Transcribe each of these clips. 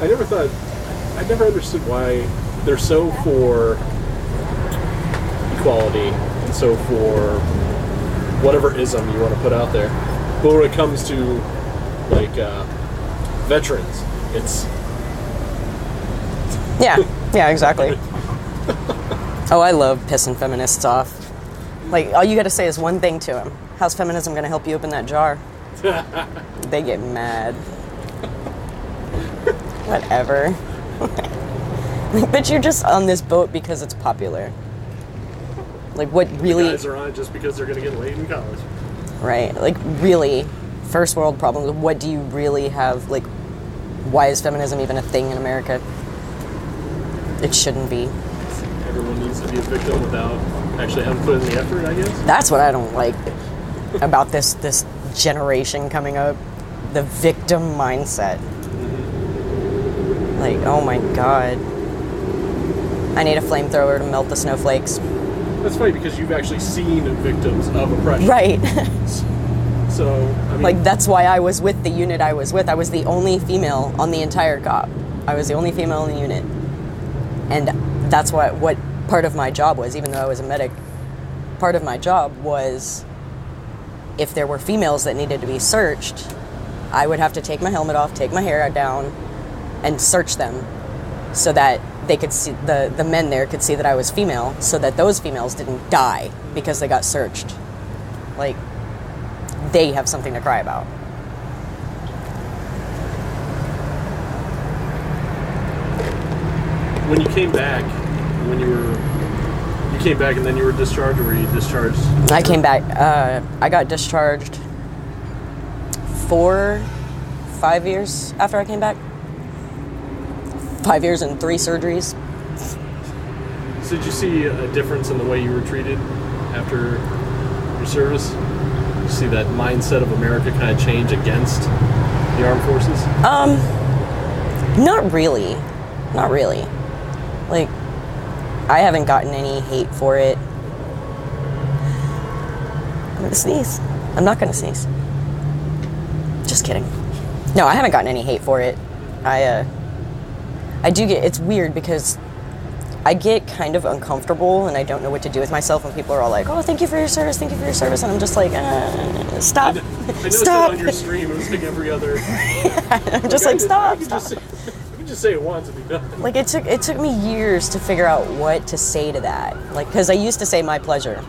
I never understood why they're so for equality and so for whatever ism you want to put out there. But when it comes to, like, veterans, it's... Yeah, exactly. Oh, I love pissing feminists off. Like, all you gotta say is one thing to them. How's feminism gonna help you open that jar? They get mad. Whatever. But you're just on this boat because it's popular. Like, what really... The guys are on it just because they're gonna get laid in college. Right. Like, really, first world problems, what do you really have? Like, why is feminism even a thing in America? It shouldn't be. Everyone needs to be a victim without actually having put in the effort, I guess. That's what I don't like about this generation coming up. The victim mindset. Like, oh my god. I need a flamethrower to melt the snowflakes. That's funny because you've actually seen victims of oppression. Right. So, I mean... Like, that's why I was with the unit I was with. I was the only female on the entire COP. I was the only female in the unit. And that's what part of my job was, even though I was a medic. Part of my job was, if there were females that needed to be searched, I would have to take my helmet off, take my hair down, and search them so that they could see, the men there could see that I was female, so that those females didn't die because they got searched. Like, they have something to cry about. When you came back, you came back and then you were discharged, or were you discharged? I came back. I got discharged 5 years after I came back. 5 years and 3 surgeries. So did you see a difference in the way you were treated after your service? Did you see that mindset of America kind of change against the armed forces? Not really. Not really. Like, I haven't gotten any hate for it. I'm gonna sneeze. I'm not gonna sneeze. Just kidding. No, I haven't gotten any hate for it. I do get, it's weird because I get kind of uncomfortable and I don't know what to do with myself when people are all like, oh, thank you for your service, and I'm just like, stop. I noticed stop. that on your stream, it was like every other... I'm just like, stop. Just say it once and be done. Like, it took me years to figure out what to say to that. Like, because I used to say my pleasure.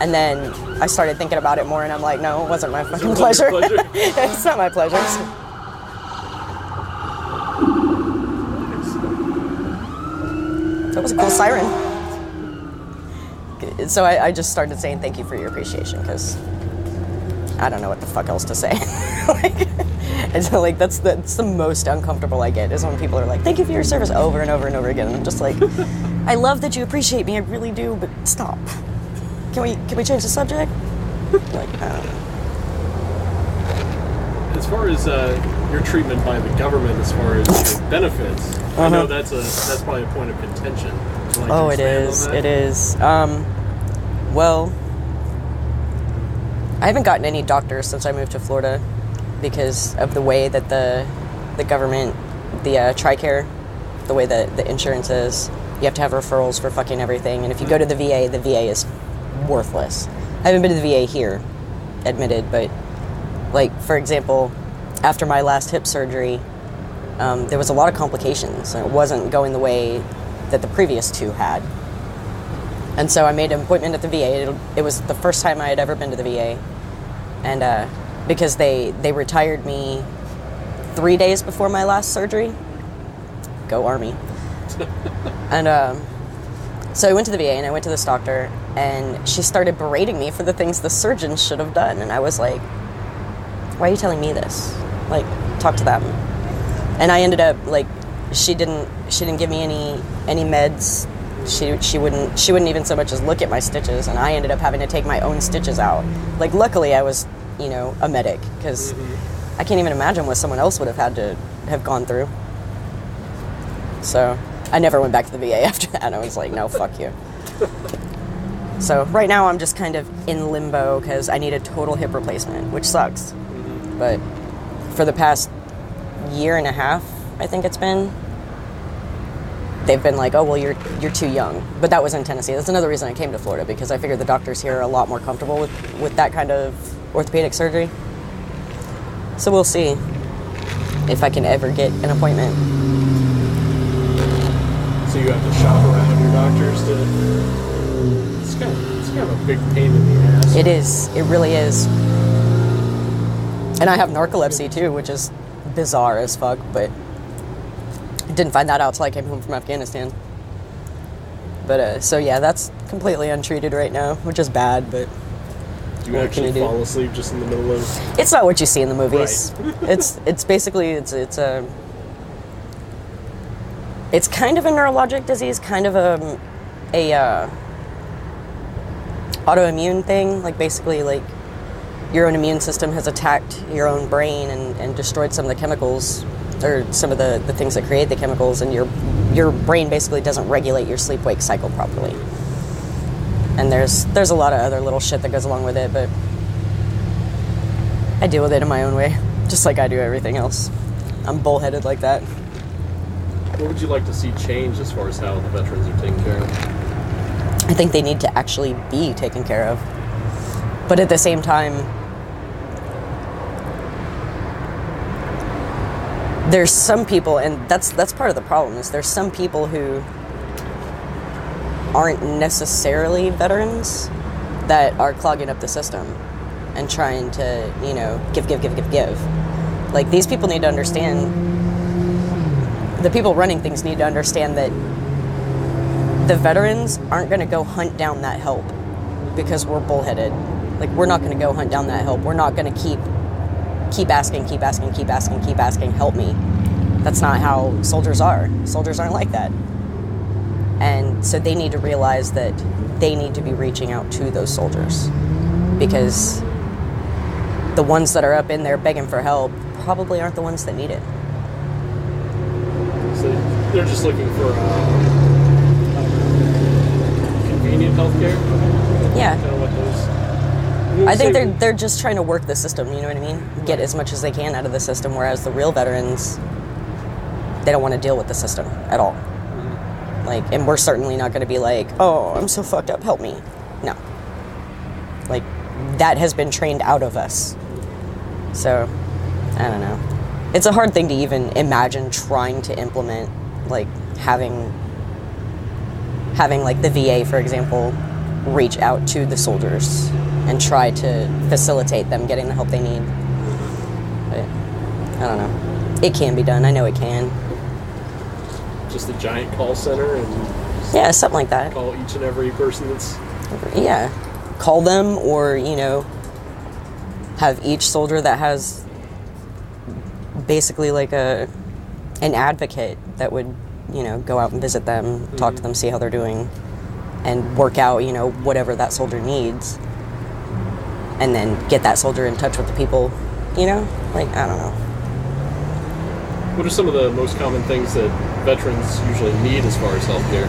And then I started thinking about it more and I'm like, no, it wasn't my fucking pleasure. It's not my pleasure. That was a cool siren. So I just started saying thank you for your appreciation because I don't know what the fuck else to say. And so, like, that's the most uncomfortable I get is when people are like, thank you for your service over and over and over again. And I'm just like, I love that you appreciate me, I really do, but stop. Can we change the subject? Like, I don't know. As far as your treatment by the government, as far as your benefits, I know that's probably a point of contention. Oh, it is. It is. Well, I haven't gotten any doctors since I moved to Florida because of the way that the government, the TRICARE, the way that the insurance is, you have to have referrals for fucking everything. And if you go to the VA is worthless. I haven't been to the VA here, admitted, but, like, for example, after my last hip surgery, there was a lot of complications, and it wasn't going the way that the previous 2 had. And so I made an appointment at the VA. It was the first time I had ever been to the VA. And because they retired me 3 days before my last surgery. Go Army. And so I went to the VA and I went to this doctor, and she started berating me for the things the surgeons should have done. And I was like, why are you telling me this? Like, talk to them. And I ended up, like, she didn't give me any meds. She wouldn't even so much as look at my stitches, and I ended up having to take my own stitches out. Like, luckily I was, a medic, because I can't even imagine what someone else would have had to have gone through. So I never went back to the VA after that. I was like, no, fuck you. So right now I'm just kind of in limbo because I need a total hip replacement, which sucks. But for the past year and a half, I think it's been. They've been like, oh, well, you're too young. But that was in Tennessee. That's another reason I came to Florida, because I figured the doctors here are a lot more comfortable with that kind of orthopedic surgery. So we'll see if I can ever get an appointment. So you have to shop around your doctors to... It's kind of a big pain in the ass. It is. It really is. And I have narcolepsy too, which is bizarre as fuck, but I didn't find that out till I came home from Afghanistan. But, so yeah, that's completely untreated right now, which is bad, but... Do you actually fall asleep just in the middle of... It's not what you see in the movies. Right. It's basically, it's kind of a neurologic disease, kind of a autoimmune thing. Like, basically, like, your own immune system has attacked your own brain and destroyed some of the chemicals, or some of the things that create the chemicals, and your brain basically doesn't regulate your sleep-wake cycle properly. And there's a lot of other little shit that goes along with it, but I deal with it in my own way, just like I do everything else. I'm bullheaded like that. What would you like to see change as far as how the veterans are taken care of? I think they need to actually be taken care of. But at the same time, there's some people, and that's part of the problem, is there's some people who aren't necessarily veterans that are clogging up the system and trying to, give. Like, these people need to understand, the people running things need to understand that the veterans aren't going to go hunt down that help because we're bullheaded. Like, we're not going to go hunt down that help. We're not going to keep asking, help me. That's not how soldiers are. Soldiers aren't like that. And so they need to realize that they need to be reaching out to those soldiers, because the ones that are up in there begging for help probably aren't the ones that need it. So they're just looking for convenient healthcare? Yeah. Kind of what those... I think they're just trying to work the system, you know what I mean? Get as much as they can out of the system, whereas the real veterans, they don't want to deal with the system at all. Like, and we're certainly not going to be like, oh, I'm so fucked up, help me. No. Like, that has been trained out of us. So, I don't know. It's a hard thing to even imagine trying to implement, like, having like, the VA, for example, reach out to the soldiers and try to facilitate them getting the help they need. But, I don't know. It can be done. I know it can. Just a giant call center and yeah, something like that. Call each and every person that's... Yeah. Call them, or, have each soldier that has basically like an advocate that would, go out and visit them, talk to them, see how they're doing, and work out, whatever that soldier needs, and then get that soldier in touch with the people, like, I don't know. What are some of the most common things that veterans usually need as far as healthcare?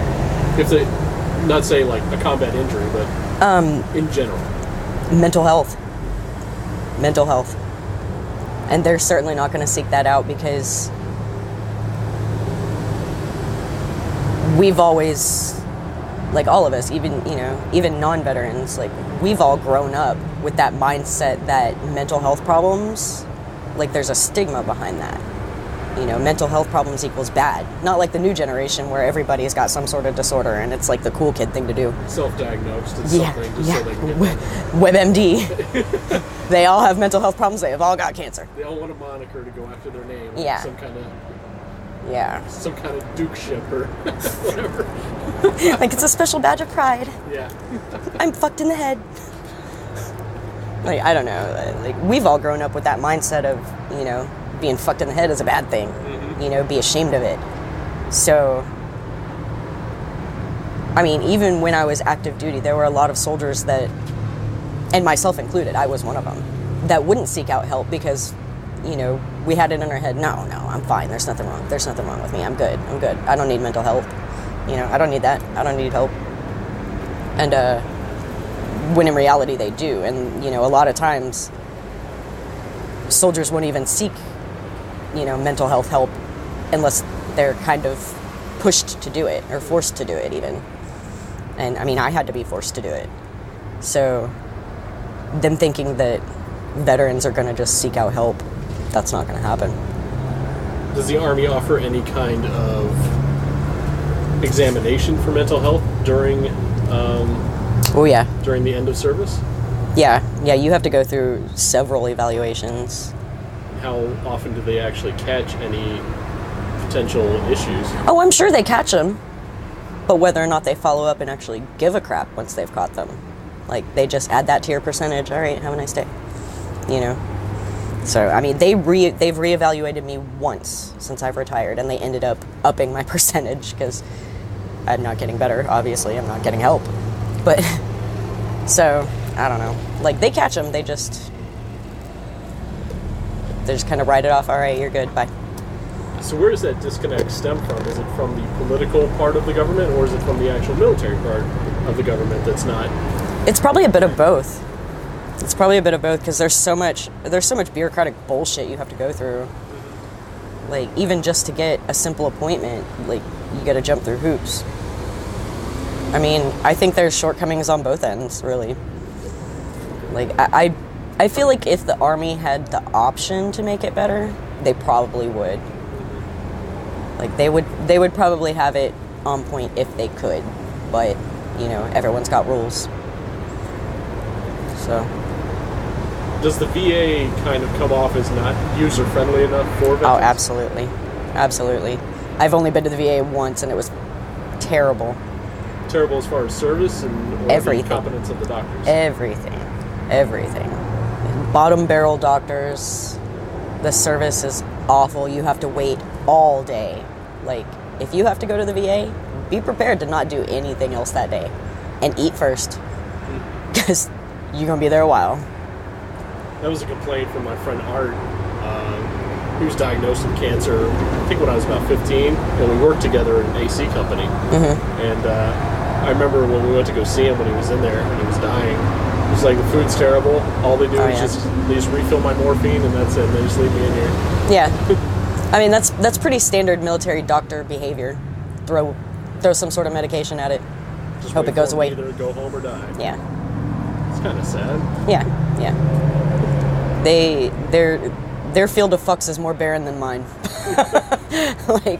If they, not say like a combat injury, but in general. Mental health. And they're certainly not going to seek that out, because we've always, like, all of us, even non-veterans, like, we've all grown up with that mindset that mental health problems, like, there's a stigma behind that. Mental health problems equals bad. Not like the new generation where everybody's got some sort of disorder and it's like the cool kid thing to do. Self-diagnosed and something just so they can get WebMD. They all have mental health problems. They have all got cancer. They all want a moniker to go after their name. Yeah. Some kind of... Yeah. Some kind of dukeship or whatever. Like, it's a special badge of pride. Yeah. I'm fucked in the head. Like, I don't know. Like, we've all grown up with that mindset of, being fucked in the head is a bad thing. Be ashamed of it. So, I mean, even when I was active duty, there were a lot of soldiers that, and myself included, I was one of them, that wouldn't seek out help because, we had it in our head, no, I'm fine. There's nothing wrong. There's nothing wrong with me. I'm good. I don't need mental health. I don't need that. I don't need help. And, when in reality they do. And, a lot of times soldiers won't even seek, mental health help unless they're kind of pushed to do it or forced to do it even. And I mean, I had to be forced to do it. So them thinking that veterans are going to just seek out help, that's not going to happen. Does the Army offer any kind of examination for mental health during during the end of service? Yeah, you have to go through several evaluations. How often do they actually catch any potential issues? Oh, I'm sure they catch them, but whether or not they follow up and actually give a crap once they've caught them. Like, they just add that to your percentage. All right, have a nice day. You know? So, I mean, they've reevaluated me once since I've retired, and they ended up upping my percentage because I'm not getting better. Obviously, I'm not getting help. But, so, I don't know. Like, they catch them, they just kind of write it off. All right, you're good, bye. So where does that disconnect stem from? Is it from the political part of the government, or is it from the actual military part of the government that's not? It's probably a bit of both. It's probably a bit of both because there's so much bureaucratic bullshit you have to go through. Like, even just to get a simple appointment, like, you got to jump through hoops. I mean, I think there's shortcomings on both ends, really. Like, I feel like if the Army had the option to make it better, they probably would. Like, they would probably have it on point if they could, but, you know, everyone's got rules. So. Does the VA kind of come off as not user-friendly enough for veterans? Oh, absolutely. Absolutely. I've only been to the VA once, and it was terrible. Terrible as far as service and everything. The competence of the doctors? Everything. Bottom barrel doctors. The service is awful. You have to wait all day. Like, if you have to go to the VA, be prepared to not do anything else that day. And eat first. Because you're going to be there a while. That was a complaint from my friend Art. He was diagnosed with cancer, I think when I was about 15, and we worked together at an AC company. Mm-hmm. And I remember when we went to go see him when he was in there and he was dying, it was like, the food's terrible. All they do is just refill my morphine, and that's it. And they just leave me in here. Yeah. I mean, that's pretty standard military doctor behavior. Throw some sort of medication at it. Just hope it goes away. Either go home or die. Yeah. It's kind of sad. Yeah. Their field of fucks is more barren than mine. Like,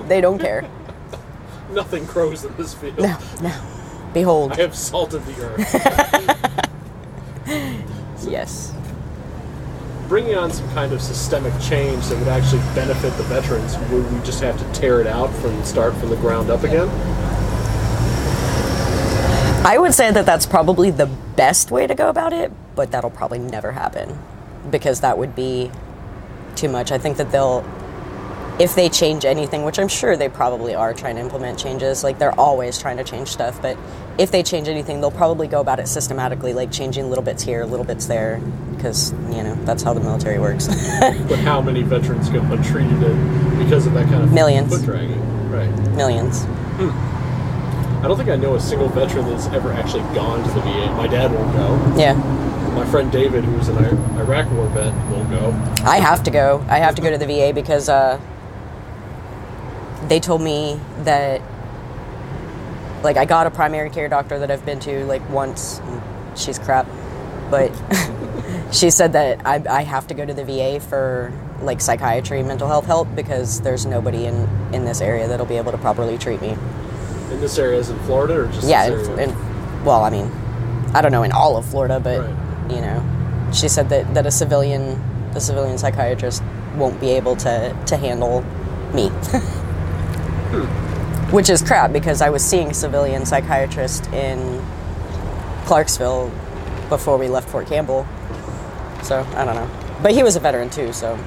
they don't care. Nothing grows in this field. No. Behold. I have salted the earth. Yes. Bringing on some kind of systemic change that would actually benefit the veterans, would we just have to tear it out from the ground up again? I would say that that's probably the best way to go about it, but that'll probably never happen because that would be too much. I think that if they change anything, which I'm sure they probably are trying to implement changes, like they're always trying to change stuff, but if they change anything, they'll probably go about it systematically, like changing little bits here, little bits there, because, you know, that's how the military works. But how many veterans go untreated because of that kind of Millions. Foot dragging? Right. Millions. I don't think I know a single veteran that's ever actually gone to the VA. My dad won't go. Yeah. My friend David, who was an Iraq War vet, won't go. I have to go. I have to go to the VA because they told me that, like, I got a primary care doctor that I've been to, like, once. She's crap. But she said that I have to go to the VA for, like, psychiatry, mental health help because there's nobody in this area that'll be able to properly treat me. In this area, is in Florida or just this area? Well, I mean, I don't know in all of Florida, but, right. You know, she said that a civilian psychiatrist won't be able to handle me. Which is crap because I was seeing a civilian psychiatrist in Clarksville before we left Fort Campbell. So, I don't know. But he was a veteran too, so.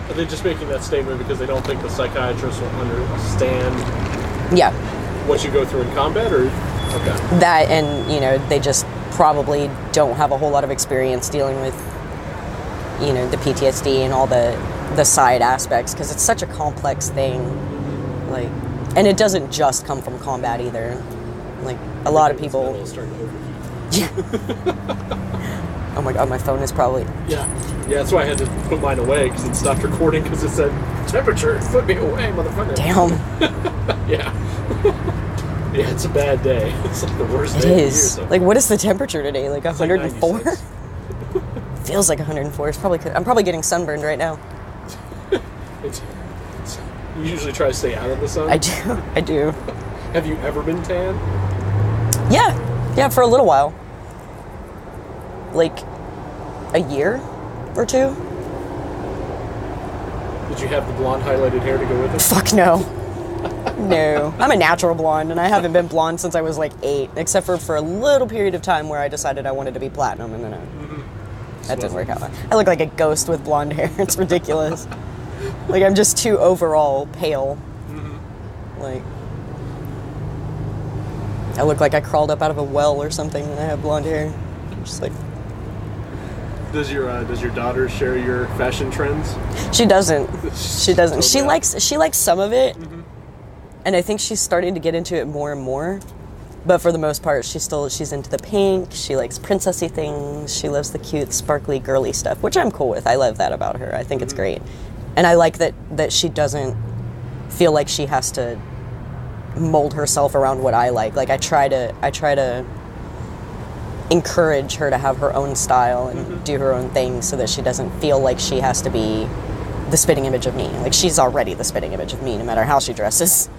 Are they just making that statement because they don't think the psychiatrist will understand what you go through in combat, or? Okay. That, and, you know, they just probably don't have a whole lot of experience dealing with, you know, the PTSD and all the side aspects, because it's such a complex thing. Like, and it doesn't just come from combat either. Like, a lot of people. Yeah. Oh my god, my phone is probably... Yeah, that's why I had to put mine away, because it stopped recording because it said, temperature, put me away, motherfucker. Damn. Yeah. Yeah, it's a bad day. It's like the worst day It of the year. is. So. Like, what is the temperature today? Like It's 104? Like 96. Feels like 104. I'm probably getting sunburned right now. You usually try to stay out of the sun? I do. Have you ever been tan? Yeah, for a little while. Like, a year or two. Did you have the blonde highlighted hair to go with it? Fuck no. No. I'm a natural blonde, and I haven't been blonde since I was like 8, except for a little period of time where I decided I wanted to be platinum, and then that didn't work out. I look like a ghost with blonde hair. It's ridiculous. Like, I'm just too overall pale. Like, I look like I crawled up out of a well or something, and I have blonde hair. I'm just like... Does your daughter share your fashion trends? She doesn't. She doesn't. She likes some of it, and I think she's starting to get into it more and more. But for the most part, she's into the pink. She likes princessy things. She loves the cute, sparkly, girly stuff, which I'm cool with. I love that about her. I think it's great, and I like that she doesn't feel like she has to mold herself around what I like. Like I try to encourage her to have her own style and do her own thing so that she doesn't feel like she has to be the spitting image of me. Like, she's already the spitting image of me no matter how she dresses.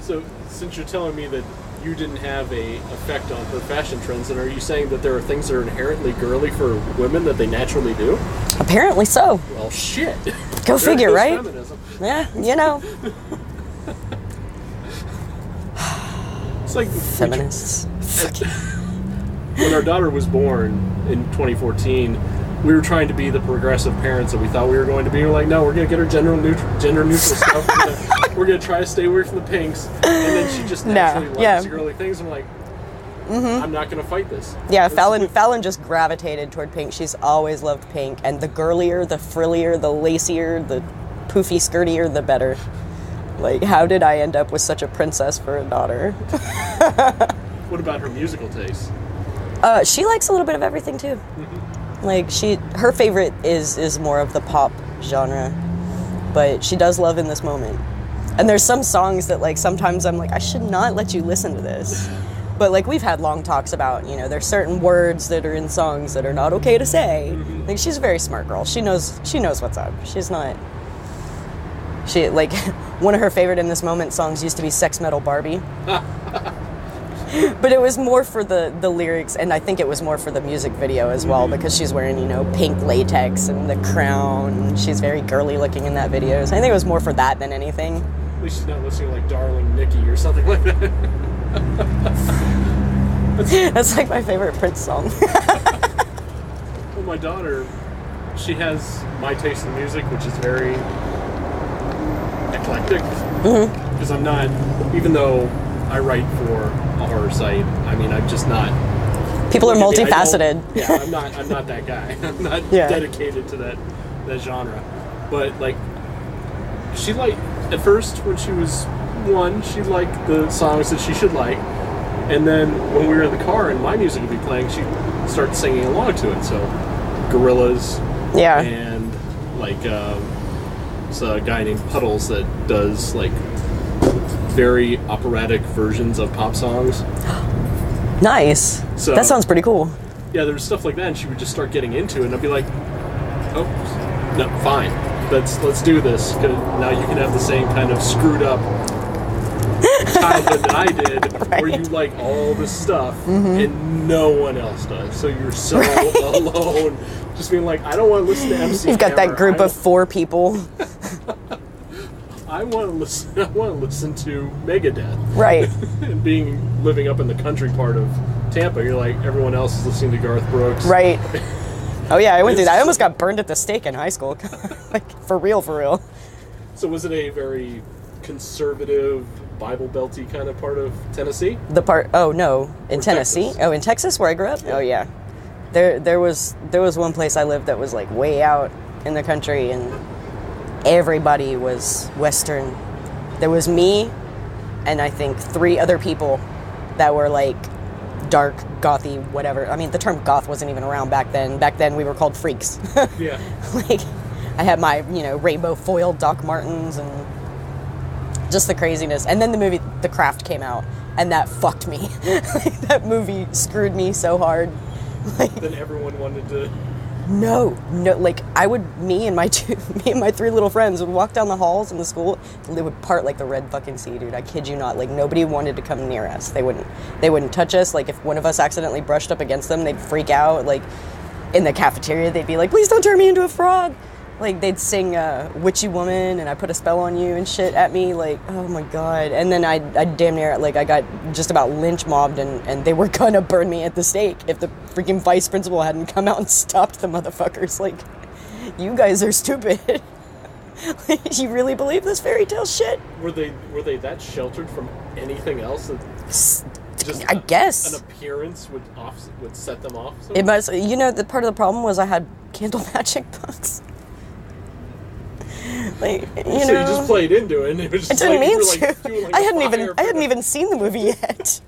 So, since you're telling me that you didn't have a effect on her fashion trends, then are you saying that there are things that are inherently girly for women that they naturally do? Apparently so. Well, shit. Go figure, right? Feminism. Yeah, you know. It's like... Feminists. When our daughter was born in 2014, we were trying to be the progressive parents that we thought we were going to be. We were like, no, we're going to get her gender neutral stuff. We're going to try to stay away from the pinks. And then she just naturally likes girly things. I'm like, I'm not going to fight this. Yeah, Fallon just gravitated toward pink. She's always loved pink. And the girlier, the frillier, the lacier, the poofy skirtier, the better. Like, how did I end up with such a princess for a daughter? What about her musical taste? She likes a little bit of everything too. Like her favorite is more of the pop genre, but she does love In This Moment. And there's some songs that like sometimes I'm like, I should not let you listen to this. But like we've had long talks about, there's certain words that are in songs that are not okay to say. Like she's a very smart girl. She knows what's up. She's not. She like one of her favorite In This Moment songs used to be Sex Metal Barbie. But it was more for the lyrics, and I think it was more for the music video as well, because she's wearing, pink latex and the crown, and she's very girly looking in that video. So I think it was more for that than anything. At least she's not listening to, like, Darling Nikki or something like that. That's like my favorite Prince song. Well, my daughter, she has my taste in music, which is very eclectic. Because I'm not, even though I write for a horror site, I mean, I'm just not... People are multifaceted. I'm not that guy. I'm not dedicated to that genre. But, like, she at first, when she was 1, she liked the songs that she should like. And then when we were in the car and my music would be playing, she'd start singing along to it. So, Gorillaz. Yeah. And, like, it's a guy named Puddles that does, like, very operatic versions of pop songs. Nice. So, that sounds pretty cool. Yeah, there was stuff like that, and she would just start getting into it, and I'd be like, oh, no, fine. Let's do this. Now you can have the same kind of screwed up childhood that I did, right. Where you like all this stuff, and no one else does. So you're so alone. Just being like, I don't want to listen to MC You've got Hammer. that group of 4 people. I want to listen to Megadeth. Right. And living up in the country part of Tampa, you're like, everyone else is listening to Garth Brooks. Right. Oh yeah, I went through that. I almost got burned at the stake in high school. Like, for real. So was it a very conservative, Bible belty kind of part of Tennessee? In Tennessee? Texas. Oh, in Texas where I grew up? Yeah. Oh yeah. There was one place I lived that was like way out in the country, and everybody was Western. There was me and I think 3 other people that were like dark, gothy, whatever. I mean, the term goth wasn't even around back then. Back then, we were called freaks. Yeah. Like, I had my, rainbow foiled Doc Martens and just the craziness. And then the movie The Craft came out, and that fucked me. Like, that movie screwed me so hard. Like, then everyone wanted to... No, like, me and my 3 little friends would walk down the halls in the school, and they would part like the Red fucking Sea, dude. I kid you not. Like, nobody wanted to come near us. They wouldn't touch us. Like, if one of us accidentally brushed up against them, they'd freak out. Like, in the cafeteria, they'd be like, please don't turn me into a frog. Like, they'd sing Witchy Woman and I Put a Spell on You and shit at me. Like, oh my God. And then I damn near, like, I got just about lynch mobbed and they were gonna burn me at the stake if the freaking vice principal hadn't come out and stopped the motherfuckers. Like, you guys are stupid. Like, you really believe this fairy tale shit? Were they that sheltered from anything else? I guess. An appearance would set them off? It must, the part of the problem was I had candle magic books. Like, so you just played into it, and it was just I didn't mean like, to. Like I hadn't even seen the movie yet.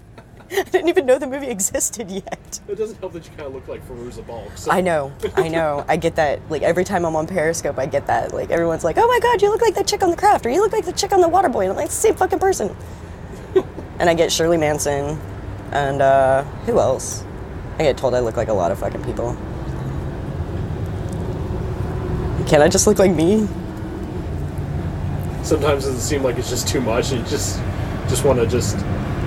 I didn't even know the movie existed yet. It doesn't help that you kind of look like Fairuza Balk. So. I know. I get that. Like, every time I'm on Periscope, I get that. Like, everyone's like, oh my God, you look like that chick on The Craft, or you look like the chick on The Waterboy. And I'm like, it's the same fucking person. And I get Shirley Manson, and who else? I get told I look like a lot of fucking people. Can't I just look like me? Sometimes it seems like it's just too much, and you just want to just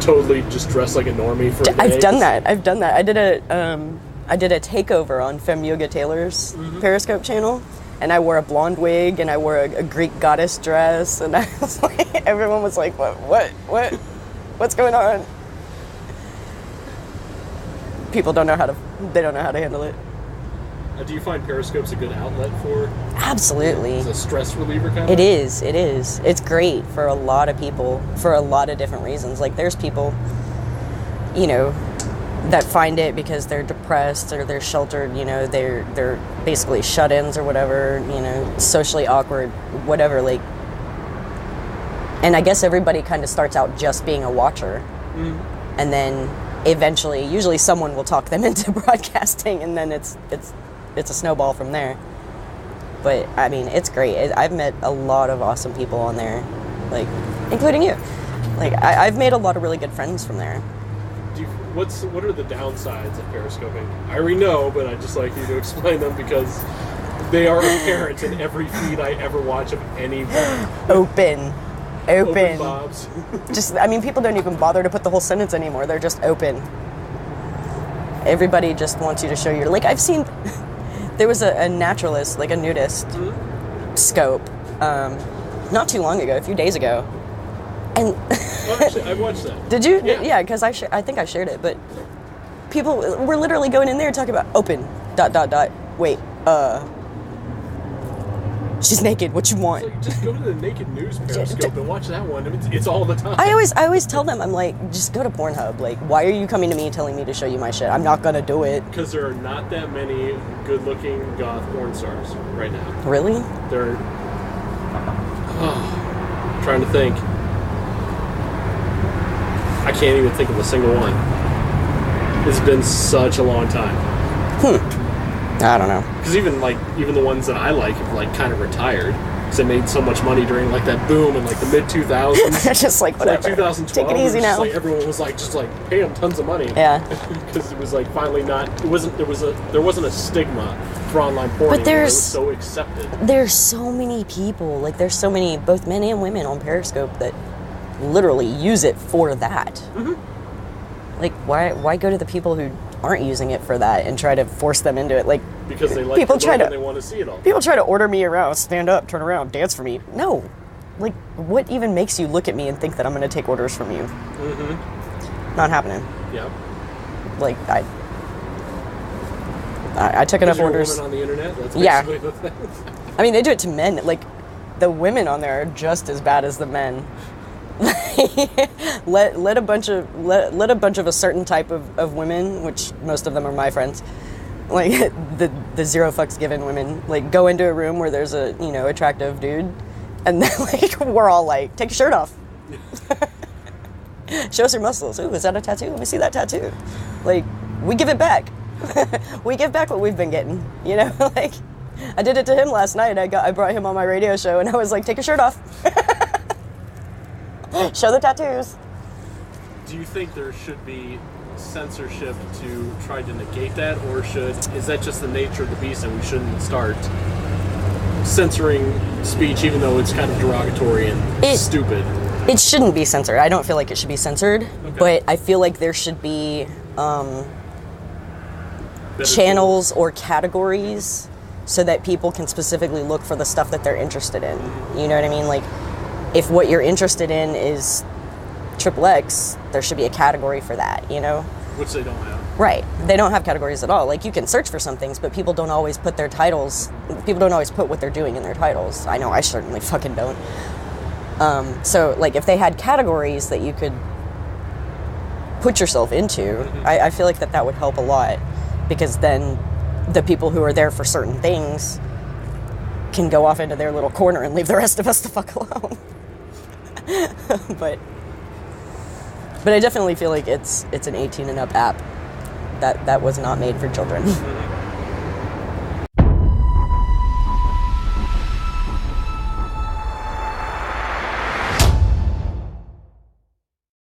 totally just dress like a normie for a day. I've done that. I did a takeover on Fem Yoga Taylor's Periscope channel, and I wore a blonde wig, and I wore a Greek goddess dress, and I was like, everyone was like, what's going on? People don't know how to handle it. Do you find Periscope's a good outlet for? Absolutely. It's a stress reliever kind of? It is. It's great for a lot of people for a lot of different reasons. Like, there's people, that find it because they're depressed or they're sheltered, they're basically shut-ins or whatever, socially awkward, whatever, like. And I guess everybody kind of starts out just being a watcher. And then eventually, usually someone will talk them into broadcasting, and then it's a snowball from there. But I mean, it's great. I've met a lot of awesome people on there, like, including you. Like, I've made a lot of really good friends from there. What are the downsides of periscoping? I already know, but I'd just like you to explain them because they are apparent in every feed I ever watch of anyone. Open Bobs. People don't even bother to put the whole sentence anymore. They're just open. Everybody just wants you to show your... Like, I've seen... There was a naturalist, like a nudist scope, not too long ago, a few days ago. And... Actually, I watched that. Did you? Yeah, because I think I shared it, but people were literally going in there talking about open, ... Wait, she's naked. What you want? Like, just go to the naked news Periscope and watch that one. It's all the time. I always tell them, I'm like, just go to Pornhub. Like, why are you coming to me telling me to show you my shit? I'm not gonna do it. Because there are not that many good-looking goth porn stars right now. Really? They're trying to think. I can't even think of a single one. It's been such a long time. I don't know. Because even the ones that I like have like kind of retired. Because they made so much money during like that boom in like the mid 2000s. Just like whatever. Like 2012. Take it easy now. Like, everyone was like just like pay them tons of money. Yeah. Because it was like finally not. There wasn't a stigma for online porn. But it was so accepted. There's so many people. Like, there's so many both men and women on Periscope that literally use it for that. Like, why go to the people who aren't using it for that and try to force them into it? Like, because they like people try to, and they want to see it all. People try to order me around, stand up, turn around, dance for me. No, like, what even makes you look at me and think that I'm going to take orders from you? Not happening. Yeah. Like, I took enough orders. A woman on the internet. That's basically the thing. I mean, they do it to men. Like, the women on there are just as bad as the men. let a bunch of a certain type of women, which most of them are my friends, like the zero fucks given women, like, go into a room where there's a attractive dude, and then like we're all like, take your shirt off. Show us your muscles. Ooh, is that a tattoo? Let me see that tattoo. Like, we give it back. We give back what we've been getting, you know? Like, I did it to him last night. I brought him on my radio show, and I was like, take your shirt off. Show the tattoos. Do you think there should be censorship to try to negate that, or is that just the nature of the beast and we shouldn't start censoring speech even though it's kind of derogatory and stupid? It shouldn't be censored. I don't feel like it should be censored, but I feel like there should be channels or categories so that people can specifically look for the stuff that they're interested in. You know what I mean? Like, if what you're interested in is XXX, there should be a category for that, you know? Which they don't have. Right. They don't have categories at all. Like, you can search for some things, but people don't always put their titles, people don't always put what they're doing in their titles. I know I certainly fucking don't. So, like, if they had categories that you could put yourself into, I feel like that would help a lot, because then the people who are there for certain things can go off into their little corner and leave the rest of us the fuck alone. But I definitely feel like it's an 18 and up app that was not made for children.